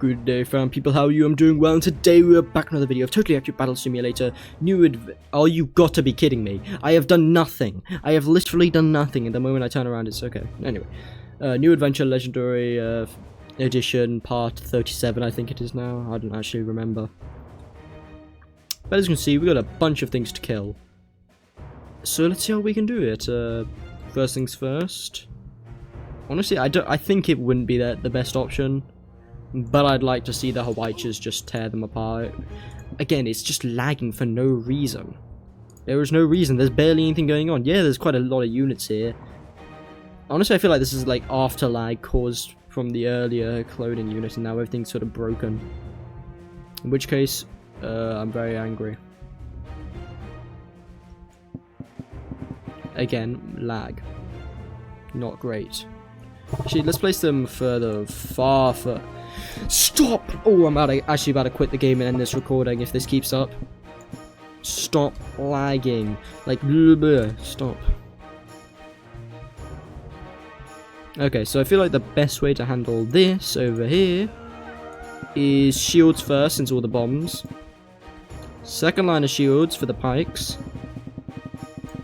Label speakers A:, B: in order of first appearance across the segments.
A: Good day, fam people, how are you? I'm doing well, and today we are back with another video of Totally Accurate Battle Simulator. Oh, you got to be kidding me. I have done nothing. I have literally done nothing, and the moment I turn around, it's okay. Anyway, New Adventure Legendary Edition, part 37, I think it is now. I don't actually remember. But as you can see, we got a bunch of things to kill. So let's see how we can do it. First things first. Honestly, I think it wouldn't be the best option. But I'd like to see the Hawaiians just tear them apart. Again, it's just lagging for no reason. There is no reason. There's barely anything going on. Yeah, there's quite a lot of units here. Honestly, I feel like this is like after lag caused from the earlier cloning unit, and now everything's sort of broken. In which case, I'm very angry. Again, lag. Not great. Actually, let's place them far. Stop! Oh, I'm actually about to quit the game and end this recording if this keeps up. Stop lagging. Like, blah, blah, stop. Okay, so I feel like the best way to handle this over here is shields first, since all the bombs. Second line of shields for the pikes.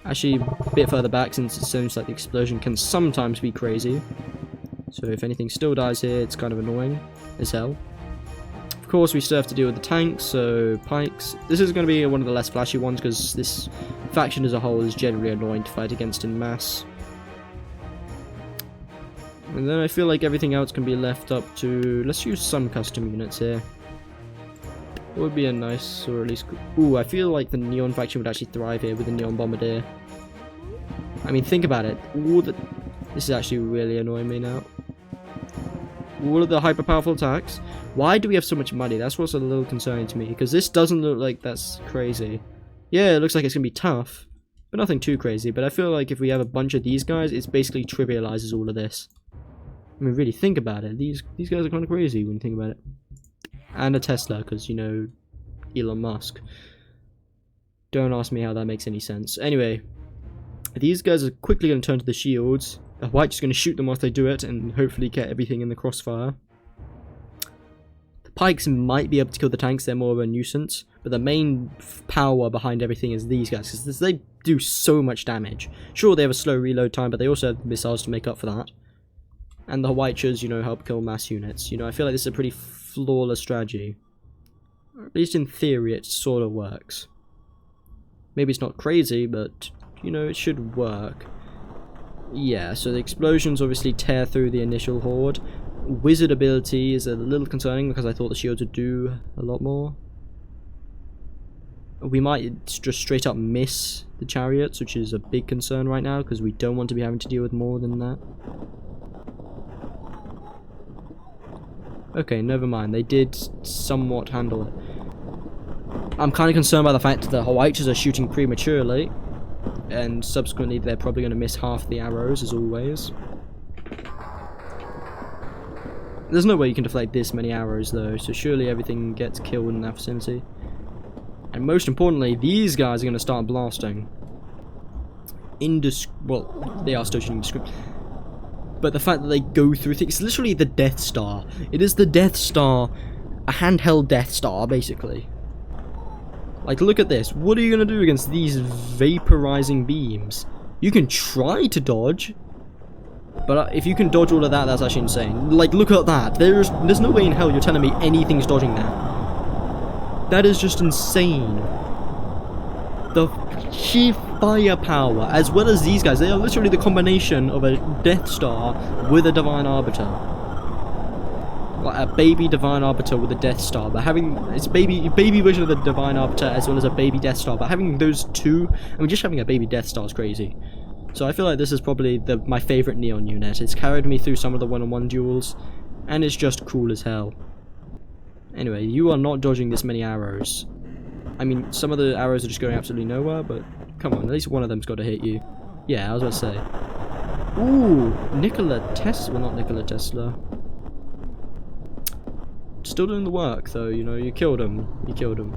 A: Actually, a bit further back, since it seems like the explosion can sometimes be crazy. So if anything still dies here, it's kind of annoying as hell. Of course, we still have to deal with the tanks, so pikes. This is going to be one of the less flashy ones, because this faction as a whole is generally annoying to fight against in mass. And then I feel like everything else can be left up to... Let's use some custom units here. What would be a nice, or at least... Ooh, I feel like the Neon faction would actually thrive here with the Neon Bombardier. I mean, think about it. This is actually really annoying me now. All of the hyper powerful attacks. Why do we have so much money? That's what's a little concerning to me, because this doesn't look like that's crazy. Yeah, it looks like it's gonna be tough, but nothing too crazy. But I feel like if we have a bunch of these guys, it basically trivializes all of this. I mean, really think about it. These guys are kind of crazy when you think about it. And a Tesla, because you know, Elon Musk. Don't ask me how that makes any sense. Anyway, these guys are quickly going to turn to the shields. The White's just going to shoot them whilst they do it, and hopefully get everything in the crossfire. The pikes might be able to kill the tanks, they're more of a nuisance. But the main power behind everything is these guys, because they do so much damage. Sure, they have a slow reload time, but they also have missiles to make up for that. And the Hawaiians, you know, help kill mass units. You know, I feel like this is a pretty flawless strategy. Or at least in theory, it sort of works. Maybe it's not crazy, but, you know, it should work. Yeah, so the explosions obviously tear through the initial horde. Wizard ability is a little concerning because I thought the shields would do a lot more. We might just straight up miss the chariots, which is a big concern right now because we don't want to be having to deal with more than that. Okay, never mind. They did somewhat handle it. I'm kind of concerned by the fact that the Hawaiians are shooting prematurely. And subsequently, they're probably going to miss half the arrows, as always. There's no way you can deflect this many arrows, though, so surely everything gets killed in that vicinity. And most importantly, these guys are going to start blasting. Well, they are still shooting indiscriminately. But the fact that they go through things, it's literally the Death Star. It is the Death Star, a handheld Death Star, basically. Like, look at this. What are you going to do against these vaporizing beams? You can try to dodge, but if you can dodge all of that, that's actually insane. Like, look at that. There's no way in hell you're telling me anything's dodging that. That is just insane. The sheer firepower, as well as these guys, they are literally the combination of a Death Star with a Divine Arbiter. Like a baby Divine Arbiter with a Death Star, but having it's baby version of the Divine Arbiter as well as a baby Death Star, but having those two, I mean, just having a baby Death Star is crazy. So I feel like this is probably my favorite Neon unit. It's carried me through some of the one-on-one duels, and it's just cool as hell. Anyway, you are not dodging this many arrows. I mean, some of the arrows are just going absolutely nowhere, but come on, at least one of them's got to hit you. Yeah, I was about to say. Ooh, Nikola Tesla, well, not Nikola Tesla. Still doing the work, though, you know, you killed him. You killed him.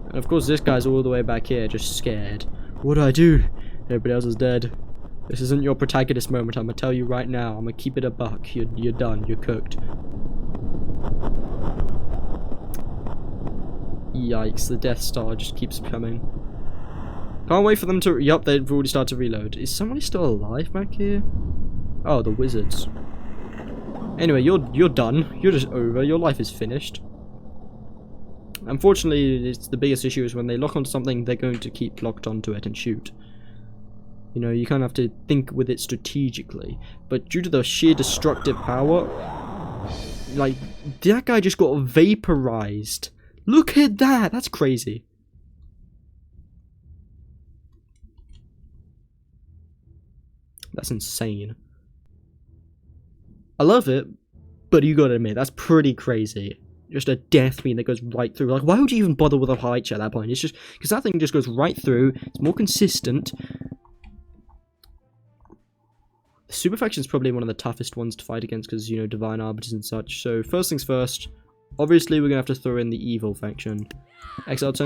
A: And of course, this guy's all the way back here, just scared. What do I do? Everybody else is dead. This isn't your protagonist moment, I'm gonna tell you right now. I'm gonna keep it a buck. You're done. You're cooked. Yikes, the Death Star just keeps coming. Can't wait for them to... Yup, they've already started to reload. Is somebody still alive back here? Oh, the wizards. Anyway, you're done. You're just over. Your life is finished. Unfortunately, it's the biggest issue is when they lock onto something, they're going to keep locked onto it and shoot. You know, you kind of have to think with it strategically. But due to the sheer destructive power, like, that guy just got vaporized. Look at that! That's crazy. That's insane. I love it, but you gotta admit, that's pretty crazy. Just a death beam that goes right through. Like, why would you even bother with a height at that point? It's just, because that thing just goes right through, it's more consistent. The Super Faction is probably one of the toughest ones to fight against because, you know, Divine Arbiters and such. So, first things first, obviously we're going to have to throw in the Evil Faction. Not Exiled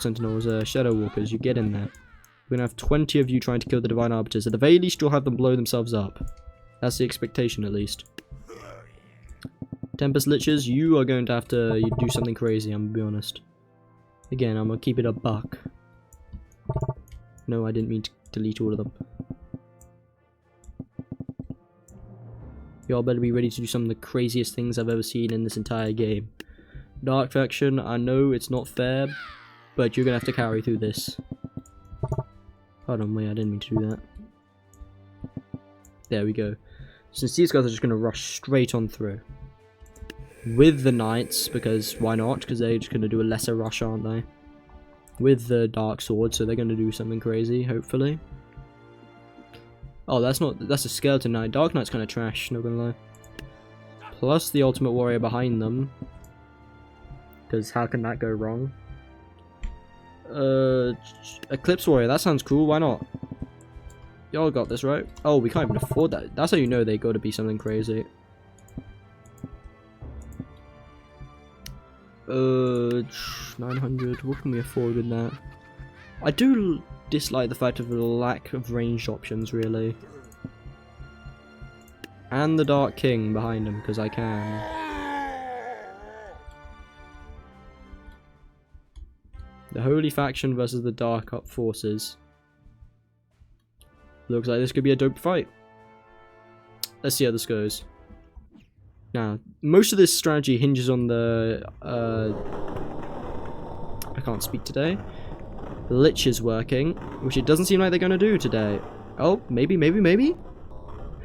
A: Sentinels, Shadow Walkers, you get in there. We're going to have 20 of you trying to kill the Divine Arbiters. At the very least, you'll have them blow themselves up. That's the expectation, at least. Tempest Liches, you are going to have to do something crazy, I'm going to be honest. Again, I'm going to keep it a buck. No, I didn't mean to delete all of them. Y'all better be ready to do some of the craziest things I've ever seen in this entire game. Dark Faction, I know it's not fair, but you're going to have to carry through this. Hold on, wait, I didn't mean to do that. There we go. Since these guys are just going to rush straight on through. With the Knights, because why not? Because they're just going to do a lesser rush, aren't they? With the Dark Sword, so they're going to do something crazy, hopefully. Oh, that's a Skeleton Knight. Dark Knight's kind of trash, not gonna lie. Plus the Ultimate Warrior behind them. Because how can that go wrong? Eclipse Warrior, that sounds cool, why not? Y'all got this, right? Oh, we can't even afford that. That's how you know they gotta be something crazy. 900, what can we afford with that? I do dislike the fact of the lack of ranged options, really. And the Dark King behind him, because I can. The Holy Faction versus the Dark Up Forces. Looks like this could be a dope fight. Let's see how this goes. Now, most of this strategy hinges on the, I can't speak today. The Lich is working, which it doesn't seem like they're going to do today. Oh, maybe.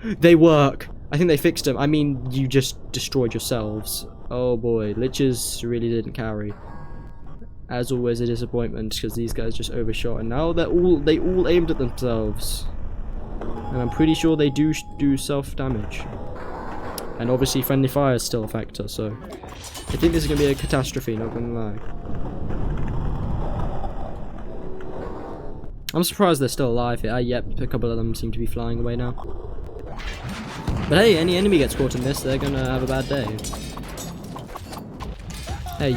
A: They work! I think they fixed them. I mean, you just destroyed yourselves. Oh boy, Liches really didn't carry. As always, a disappointment, because these guys just overshot, and now they all aimed at themselves. And I'm pretty sure they do self-damage. And obviously friendly fire is still a factor, so I think this is going to be a catastrophe, not going to lie. I'm surprised they're still alive here. Yep, a couple of them seem to be flying away now. But hey, any enemy gets caught in this, they're going to have a bad day. Hey,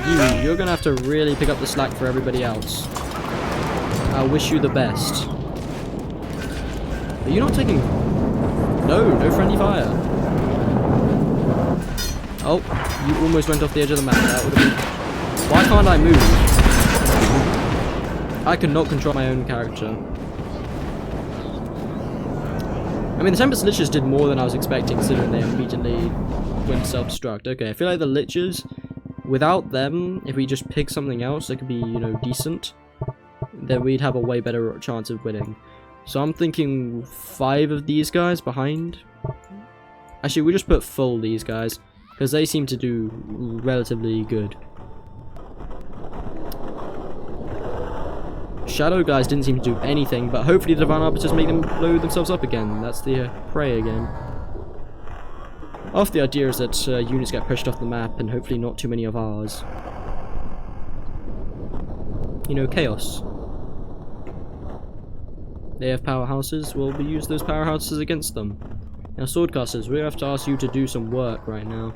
A: you're going to have to really pick up the slack for everybody else. I wish you the best. Are you not taking... No friendly fire. Oh, you almost went off the edge of the map. That would have been... Why can't I move? I cannot control my own character. I mean, the Tempest Liches did more than I was expecting, considering they immediately went self-destruct. Okay, I feel like the Liches, without them, if we just pick something else that could be, you know, decent, then we'd have a way better chance of winning. So I'm thinking 5 of these guys behind. Actually, we just put full these guys, because they seem to do relatively good. Shadow guys didn't seem to do anything, but hopefully the Divine Arbiters make them blow themselves up again. That's the prey again. Half the idea is that units get pushed off the map, and hopefully not too many of ours. You know, chaos. They have powerhouses, well, we use those powerhouses against them. Now, Swordcasters, we have to ask you to do some work right now.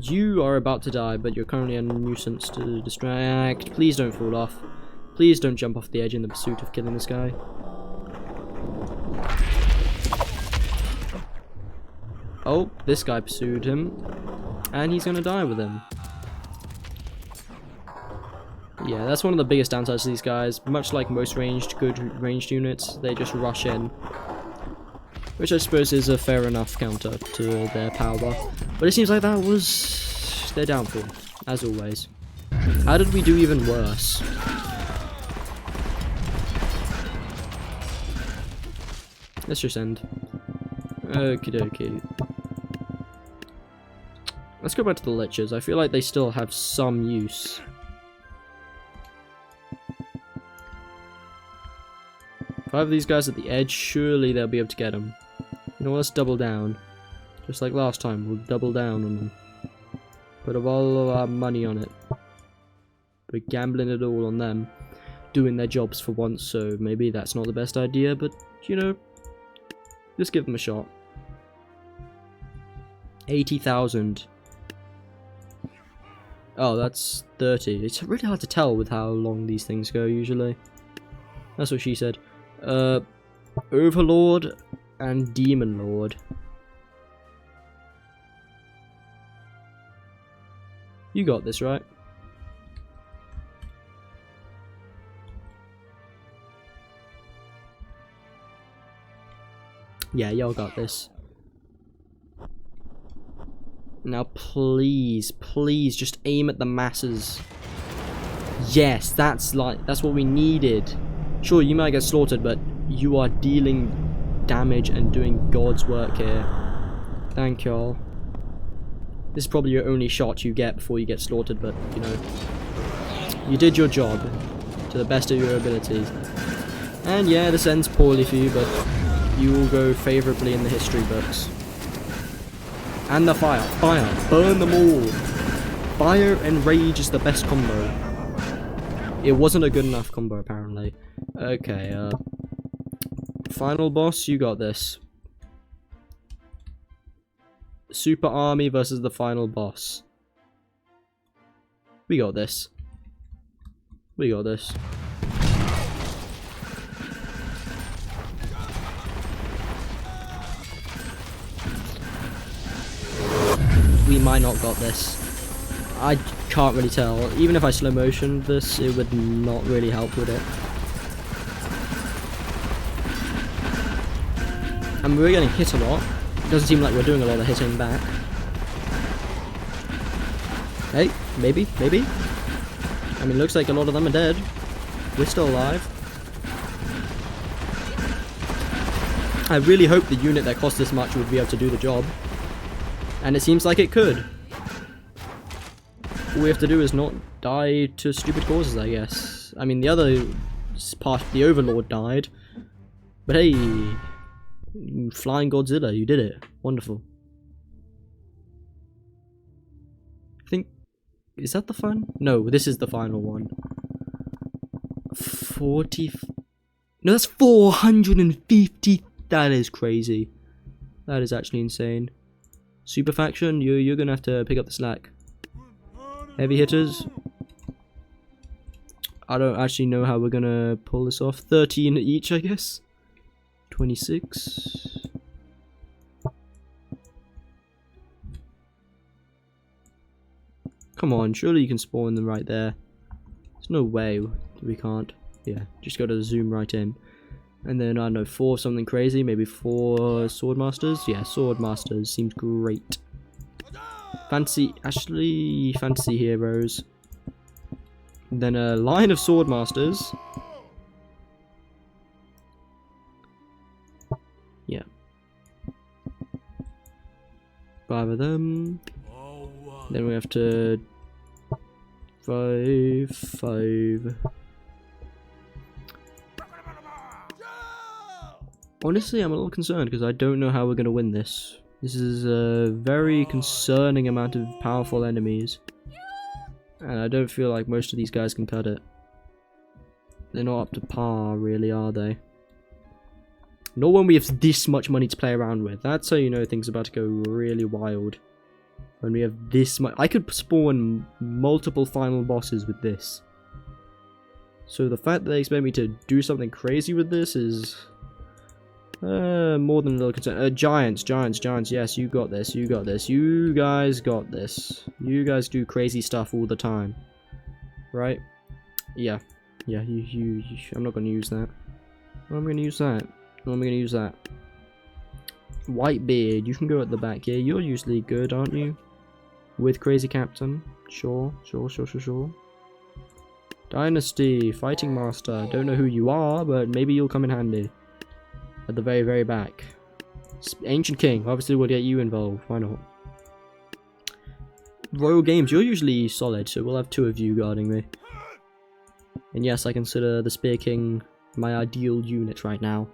A: You are about to die, but you're currently a nuisance to distract. Please don't fall off. Please don't jump off the edge in the pursuit of killing this guy. Oh, this guy pursued him. And he's gonna die with him. Yeah, that's one of the biggest downsides to these guys. Much like most good ranged units, they just rush in. Which I suppose is a fair enough counter to their power bar. But it seems like that was their downfall, as always. How did we do even worse? Let's just end. Okie dokie. Let's go back to the Lichers. I feel like they still have some use. If I have these guys at the edge, surely they'll be able to get them. You know, let's double down. Just like last time, we'll double down on them. Put all of our money on it. We're gambling it all on them. Doing their jobs for once, so maybe that's not the best idea, but, you know, just give them a shot. 80,000. Oh, that's 30. It's really hard to tell with how long these things go, usually. That's what she said. Overlord and Demon Lord. You got this, right? Yeah, y'all got this. Now please, please just aim at the masses. Yes, that's what we needed. Sure, you might get slaughtered, but you are dealing damage and doing God's work here. Thank y'all. This is probably your only shot you get before you get slaughtered, but, you know, you did your job to the best of your abilities. And yeah, this ends poorly for you, but you will go favourably in the history books. And the fire. Fire. Burn them all. Fire and rage is the best combo. It wasn't a good enough combo, apparently. Okay, final boss, you got this. Super army versus the final boss. We got this. We got this. We might not got this. I can't really tell. Even if I slow motioned this, it would not really help with it. And we're getting hit a lot. It doesn't seem like we're doing a lot of hitting back. Hey, maybe, maybe. I mean, looks like a lot of them are dead. We're still alive. I really hope the unit that cost this much would be able to do the job. And it seems like it could. All we have to do is not die to stupid causes, I guess. I mean, the other part, the Overlord died. But hey, Flying Godzilla, you did it. Wonderful. I think, is that the final? No, this is the final one. 40, no, that's 450. That is crazy. That is actually insane. Super faction, you're gonna have to pick up the slack. Heavy hitters. I don't actually know how we're gonna pull this off. 13 each, I guess. 26. Come on, surely you can spawn them right there. There's no way we can't. Yeah, just go to the zoom right in. And then, I don't know, 4 something crazy, maybe 4 Swordmasters? Yeah, Swordmasters seems great. Fancy heroes. Then a line of Swordmasters. Yeah. 5 of them. Then we have to... 5... Honestly, I'm a little concerned because I don't know how we're going to win this. This is a very concerning amount of powerful enemies. And I don't feel like most of these guys can cut it. They're not up to par, really, are they? Not when we have this much money to play around with. That's how you know things are about to go really wild. When we have this much... I could spawn multiple final bosses with this. So the fact that they expect me to do something crazy with this is... More than a little concerned. Giants. Yes, you got this. You got this. You guys got this. You guys do crazy stuff all the time, right? Yeah. Yeah. You I'm not gonna use that. I'm gonna use that. I'm gonna use that. Whitebeard, you can go at the back here. You're usually good, aren't you? With Crazy Captain. Sure. Dynasty, Fighting Master. Don't know who you are, but maybe you'll come in handy. At the very, very back. Ancient King, obviously we'll get you involved. Why not? Royal Games, you're usually solid, so we'll have 2 of you guarding me. And yes, I consider the Spear King my ideal unit right now.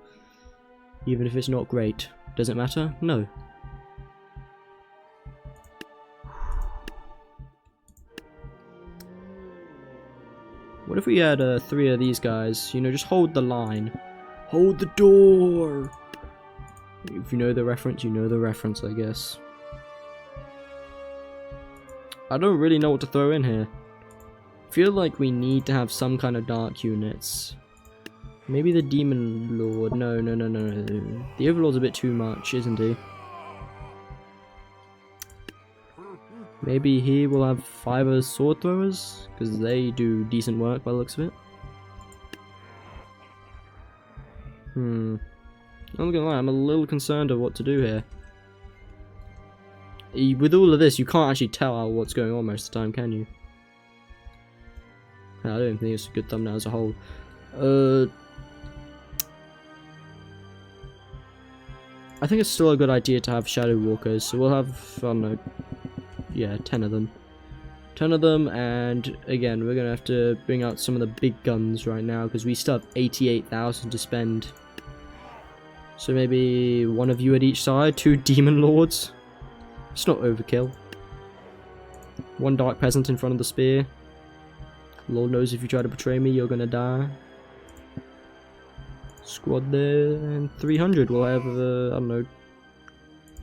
A: Even if it's not great. Does it matter? No. What if we had 3 of these guys? You know, just hold the line. Hold the door! If you know the reference, you know the reference, I guess. I don't really know what to throw in here. I feel like we need to have some kind of dark units. Maybe the Demon Lord. No. The Overlord's a bit too much, isn't he? Maybe he will have 5 sword throwers, because they do decent work by the looks of it. I'm not gonna lie, I'm a little concerned of what to do here. With all of this, you can't actually tell what's going on most of the time, can you? I don't think it's a good thumbnail as a whole. I think it's still a good idea to have Shadow Walkers, so we'll have, I don't know, yeah, 10 of them. 10 of them, and again, we're gonna have to bring out some of the big guns right now, because we still have 88,000 to spend. So maybe 1 of you at each side, 2 Demon Lords. It's not overkill. 1 Dark Peasant in front of the spear. Lord knows if you try to betray me, you're gonna die. Squad there, and 300. We'll have, I don't know,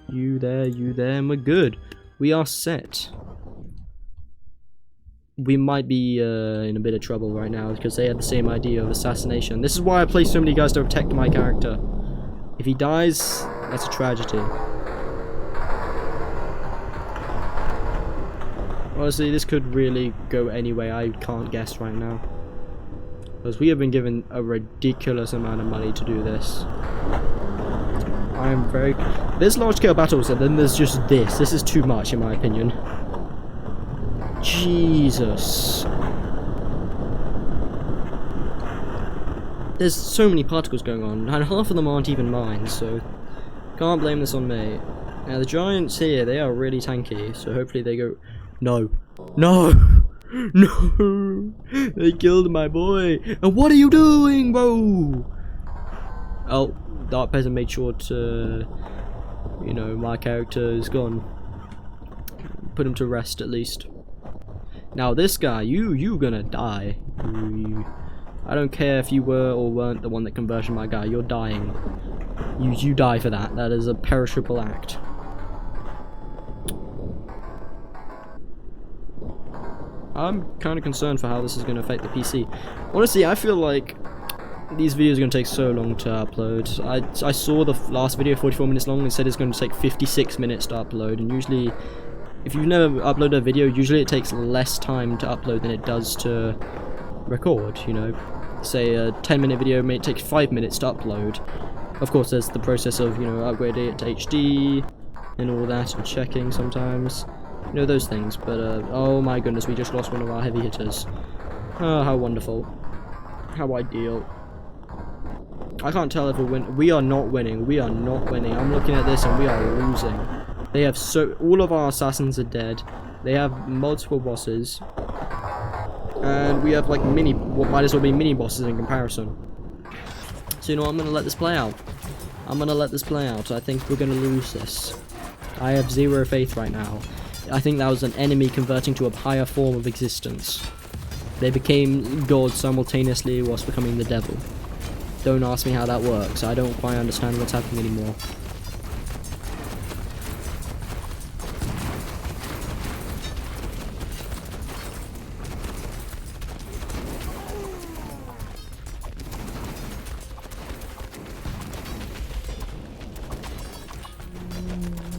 A: you there, and we're good. We are set. We might be in a bit of trouble right now because they have the same idea of assassination. This is why I play so many guys to protect my character. If he dies, that's a tragedy. Honestly, this could really go any way. I can't guess right now. Because we have been given a ridiculous amount of money to do this. I am very... There's large-scale battles and then there's just this. This is too much in my opinion. Jesus. There's so many particles going on, and half of them aren't even mine, so can't blame this on me. Now the giants here, they are really tanky, so hopefully they go... No. No! No! They killed my boy! And what are you doing, bro? Oh, Dark Peasant made sure to... You know, my character is gone. Put him to rest, at least. Now this guy, you gonna die. I don't care if you were or weren't the one that converted my guy, you're dying. You die for that. That is a perishable act. I'm kind of concerned for how this is going to affect the PC. Honestly, I feel like these videos are going to take so long to upload. I saw the last video, 44 minutes long, and said it's going to take 56 minutes to upload, and usually, if you've never uploaded a video, usually it takes less time to upload than it does to record, you know. Say a 10-minute video may take 5 minutes to upload. Of course, there's the process of, you know, upgrading it to HD and all that, and checking sometimes. You know, those things, but oh my goodness, we just lost one of our heavy hitters. Oh, how wonderful. How ideal. I can't tell if we're winning. We are not winning. We are not winning. I'm looking at this and we are losing. They have all of our assassins are dead. They have multiple bosses. And we have like what might as well be mini bosses in comparison. So you know what, I'm gonna let this play out. I'm gonna let this play out. I think we're gonna lose this. I have zero faith right now. I think that was an enemy converting to a higher form of existence. They became God simultaneously whilst becoming the devil. Don't ask me how that works. I don't quite understand what's happening anymore.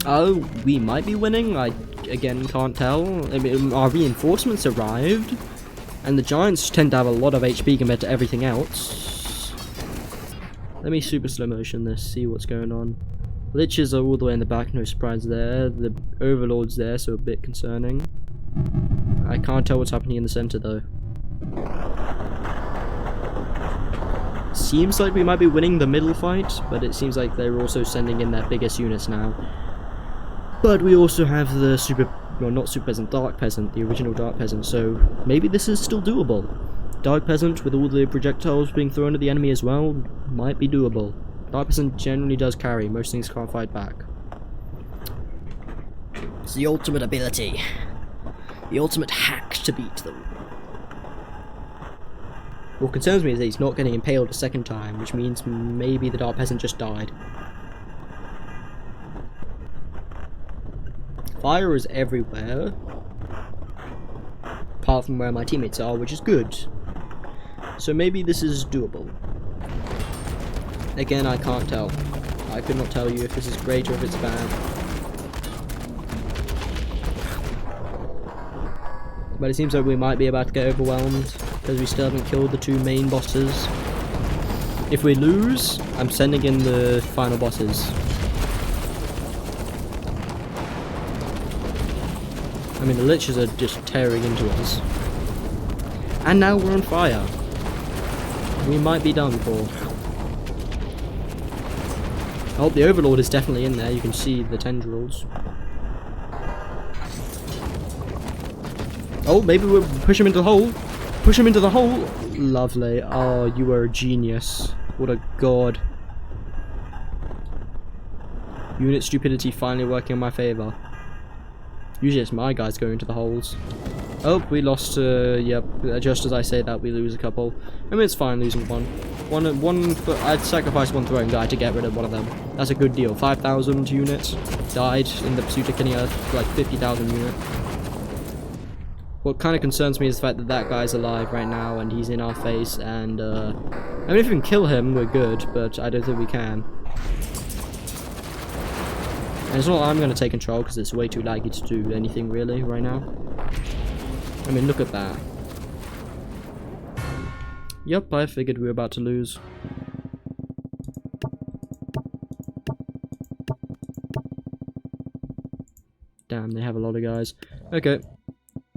A: Oh, we might be winning. I, again, can't tell. I mean, our reinforcements arrived. And the Giants tend to have a lot of HP compared to everything else. Let me super slow motion this, see what's going on. Liches are all the way in the back, no surprise there. The Overlord's there, so a bit concerning. I can't tell what's happening in the center though. Seems like we might be winning the middle fight, but it seems like they're also sending in their biggest units now. But we also have the not Super Peasant, Dark Peasant, the original Dark Peasant, so maybe this is still doable. Dark Peasant with all the projectiles being thrown at the enemy as well might be doable. Dark Peasant generally does carry, most things can't fight back. It's the ultimate ability. The ultimate hack to beat them. What concerns me is that he's not getting impaled a second time, which means maybe the Dark Peasant just died. Fire is everywhere, apart from where my teammates are, which is good. So maybe this is doable. Again, I can't tell. I could not tell you if this is great or if it's bad. But it seems like we might be about to get overwhelmed, because we still haven't killed the two main bosses. If we lose, I'm sending in the final bosses. I mean, the Liches are just tearing into us. And now we're on fire. We might be done for. Oh, the Overlord is definitely in there. You can see the tendrils. Oh, maybe we'll push him into the hole. Push him into the hole. Lovely. Oh, you are a genius. What a god. Unit stupidity finally working in my favor. Usually it's my guys going into the holes. Oh, we lost, yep, just as I say that, we lose a couple. I mean, it's fine losing one. I'd sacrifice one throwing guy to get rid of one of them. That's a good deal. 5,000 units died in the pursuit of killing a, like, 50,000 unit. What kind of concerns me is the fact that that guy's alive right now and he's in our face, and, I mean, if we can kill him, we're good, but I don't think we can. And it's not like I'm going to take control because it's way too laggy to do anything really right now. I mean, look at that. Yep, I figured we were about to lose. Damn, they have a lot of guys. Okay,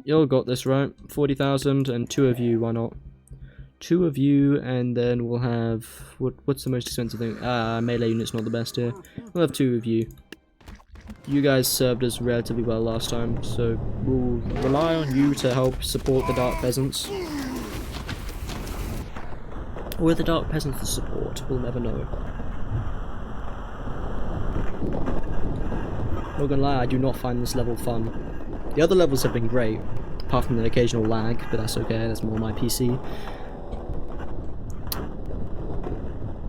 A: you all got this right. 40,000 and 2 of you, why not? 2 of you, and then we'll have... What's the most expensive thing? Melee unit's not the best here. We'll have 2 of you. You guys served us relatively well last time, so we'll rely on you to help support the Dark Peasants. Or the Dark Peasants to support, we'll never know. Not gonna lie, I do not find this level fun. The other levels have been great, apart from the occasional lag, but that's okay, that's more my PC.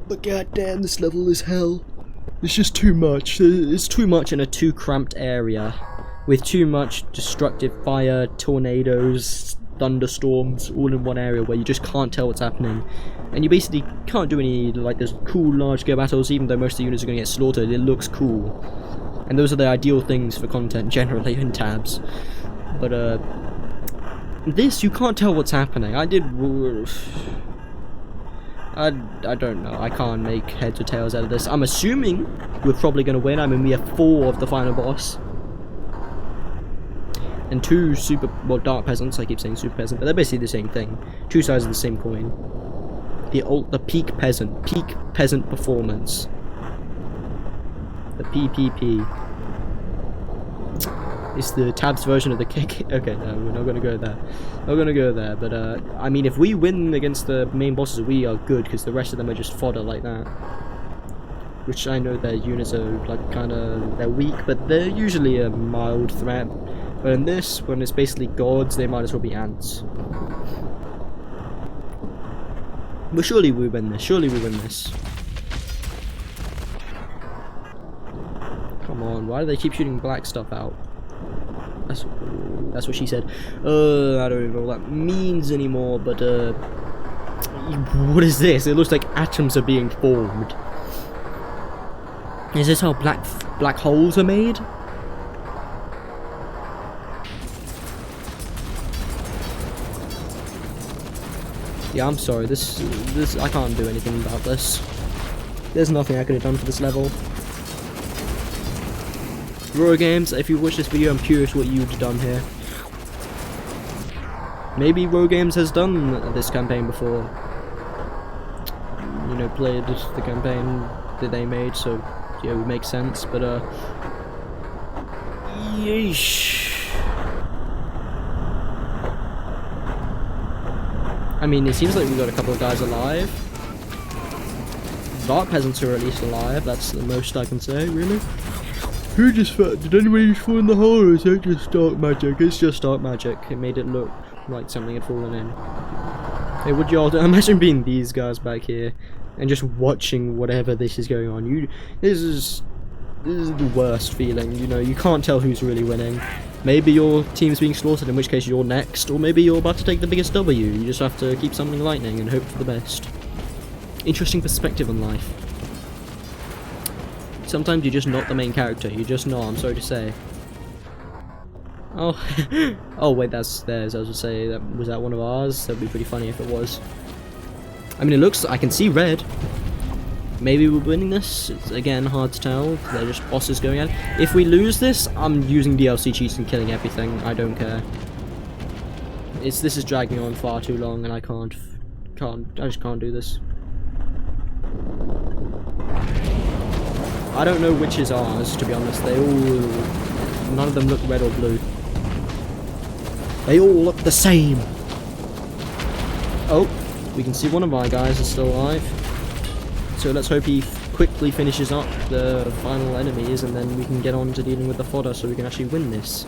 A: But goddamn, this level is hell. It's just too much. It's too much in a too cramped area, with too much destructive fire, tornadoes, thunderstorms, all in one area where you just can't tell what's happening. And you basically can't do any, like, those cool large-scale battles, even though most of the units are going to get slaughtered. It looks cool. And those are the ideal things for content, generally, in tabs. But, this, you can't tell what's happening. I don't know. I can't make heads or tails out of this. I'm assuming we're probably going to win. I mean, we have 4 of the final boss. And 2 Dark Peasants. I keep saying Super Peasant, but they're basically the same thing. 2 sides of the same coin. The Peak Peasant. Peak Peasant Performance. The PPP. It's the tabs version of the kick. Okay, no, we're not going to go there. Not going to go there, but I mean, if we win against the main bosses, we are good, because the rest of them are just fodder like that. Which I know their units are, like, they're weak, but they're usually a mild threat. But in this, when it's basically gods, they might as well be ants. But surely we win this. Surely we win this. Come on, why do they keep shooting black stuff out? That's what she said. I don't even know what that means anymore, but what is this? It looks like atoms are being formed. Is this how black black holes are made. Yeah, I'm sorry, this, I can't do anything about this. There's nothing I could have done for this level. Roar Games, if you watch this video, I'm curious what you'd have done here. Maybe Roar Games has done this campaign before. You know, played the campaign that they made, so yeah, it would make sense, but yeesh. I mean, it seems like we got a couple of guys alive. Dark Peasants are at least alive, that's the most I can say, really. Who just fell? Did anybody just fall in the hole, or is that just dark magic? It's just dark magic. It made it look like something had fallen in. Hey, would y'all imagine being these guys back here and just watching whatever this is going on? This is the worst feeling, you know, you can't tell who's really winning. Maybe your team's being slaughtered, in which case you're next, or maybe you're about to take the biggest W. You just have to keep summoning lightning and hope for the best. Interesting perspective on life. Sometimes you're just not the main character, you're just not, I'm sorry to say. Oh, oh wait, that's theirs. I was gonna say, was that one of ours? That'd be pretty funny if it was. I mean, it looks, I can see red. Maybe we're winning this. It's, again, hard to tell. They're just bosses going at it. If we lose this, I'm using DLC cheats and killing everything. I don't care. This is dragging on far too long, and I just can't do this. I don't know which is ours, to be honest. They all, none of them look red or blue. They all look the same. Oh, we can see one of my guys is still alive. So let's hope he quickly finishes up the final enemies, and then we can get on to dealing with the fodder so we can actually win this.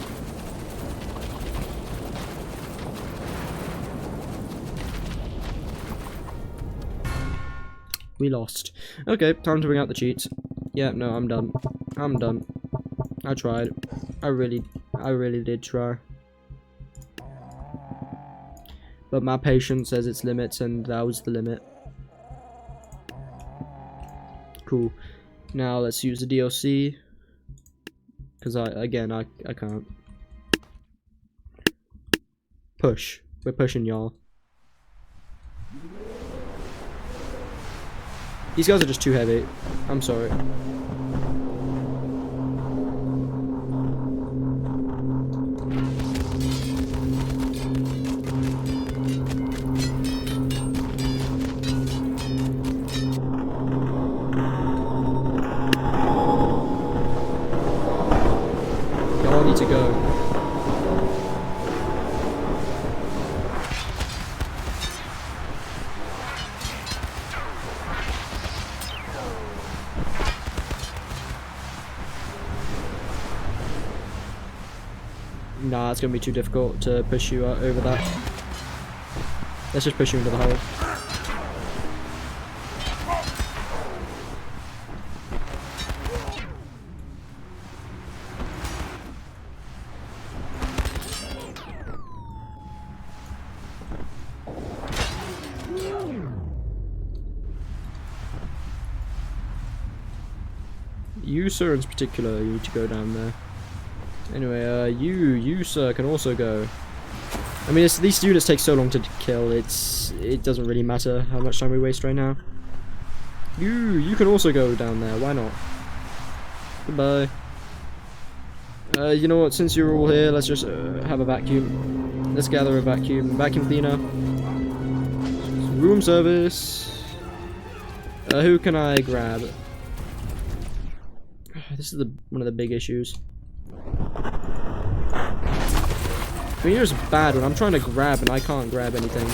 A: We lost. Okay, time to bring out the cheats. Yeah, no, I'm done. I'm done. I tried. I really did try. But my patience has its limits, and that was the limit. Cool. Now let's use the DLC. Because I can't. Push. We're pushing, y'all. These guys are just too heavy. I'm sorry. Y'all need to go. Nah, it's gonna be too difficult to push you over that. Let's just push you into the hole. You, sir, in particular, you need to go down there. Anyway, you, sir, can also go. I mean, these students take so long to kill, it doesn't really matter how much time we waste right now. You can also go down there, why not? Goodbye. You know what, since you're all here, let's just have a vacuum. Let's gather a vacuum cleaner. Room service. Who can I grab? This is one of the big issues. I mean, here's bad when I'm trying to grab and I can't grab anything.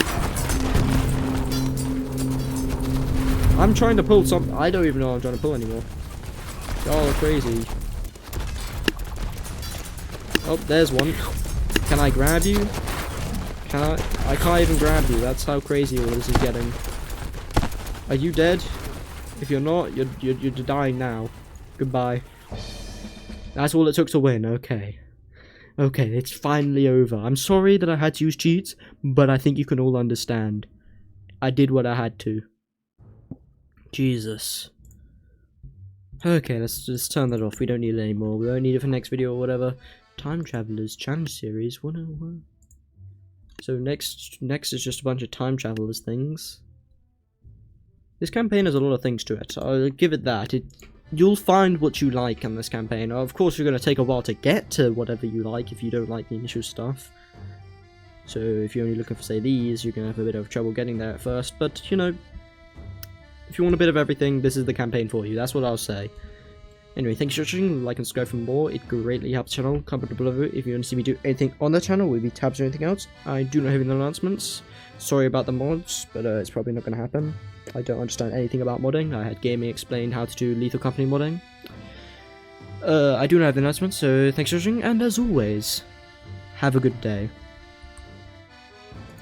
A: I'm trying to pull some. I don't even know what I'm trying to pull anymore. Y'all are crazy. Oh, there's one. Can I grab you? Can I? I can't even grab you. That's how crazy all this is getting. Are you dead? If you're not, you're dying now. Goodbye. That's all it took to win. Okay. Okay, it's finally over. I'm sorry that I had to use cheats, but I think you can all understand. I did what I had to. Jesus. Okay, let's just turn that off. We don't need it anymore. We only need it for next video or whatever. Time Travelers Challenge Series 101. So next is just a bunch of Time Travelers things. This campaign has a lot of things to it. I'll give it that. You'll find what you like in this campaign. Of course, you're going to take a while to get to whatever you like if you don't like the initial stuff. So if you're only looking for, say, these, you're going to have a bit of trouble getting there at first. But, you know, if you want a bit of everything, this is the campaign for you. That's what I'll say. Anyway, thanks for watching. Like and subscribe for more. It greatly helps the channel. Comment below if you want to see me do anything on the channel, maybe tabs or anything else. I do not have any announcements. Sorry about the mods, but it's probably not going to happen. I don't understand anything about modding. I had Gaming explain how to do Lethal Company modding. I do not have the announcements, so thanks for watching, and as always, have a good day.